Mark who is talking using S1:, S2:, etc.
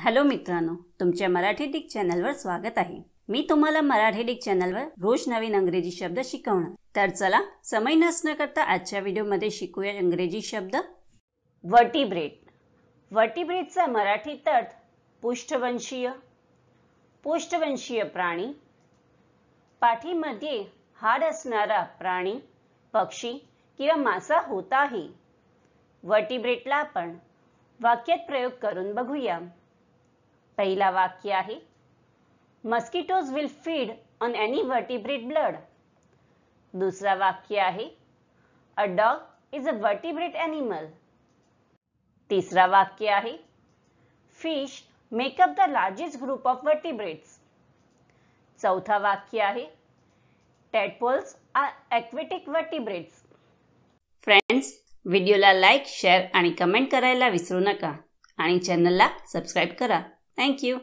S1: Hello मित्रांनो, तुमच्या Marathi Dick चॅनलवर स्वागत आहे। मी तुम्हाला मराठी डिक चॅनलवर रोज नवीन इंग्रजी शब्द शिकवणार। तर चला समय नष्ट न करता आजच्या व्हिडिओमध्ये शिकूया इंग्रजी शब्द। वर्टिब्रेट। वर्टिब्रेटचा मराठीत अर्थ पृष्ठवंशीय। पृष्ठवंशीय प्राणी, पाठीमध्ये हाड असणारा प्राणी, पक्षी किंवा मासा होत आहे। वर्टिब्रेटला आपण वाक्यात प्रयोग करून बघूया। पहिला वाक्य आहे, mosquitoes will feed on any vertebrate blood. दुसरा वाक्य आहे, a dog is a vertebrate animal. तिसरा वाक्य आहे, fish make up the largest group of vertebrates. चौथा वाक्य आहे, टॅडपोल्स आर एक्वेटिक वर्टिब्रेट्स। फ्रेंड्स, व्हिडिओला लाईक, शेअर आणि कमेंट करायला विसरू नका आणि चॅनलला सबस्क्राइब करा। Thank you.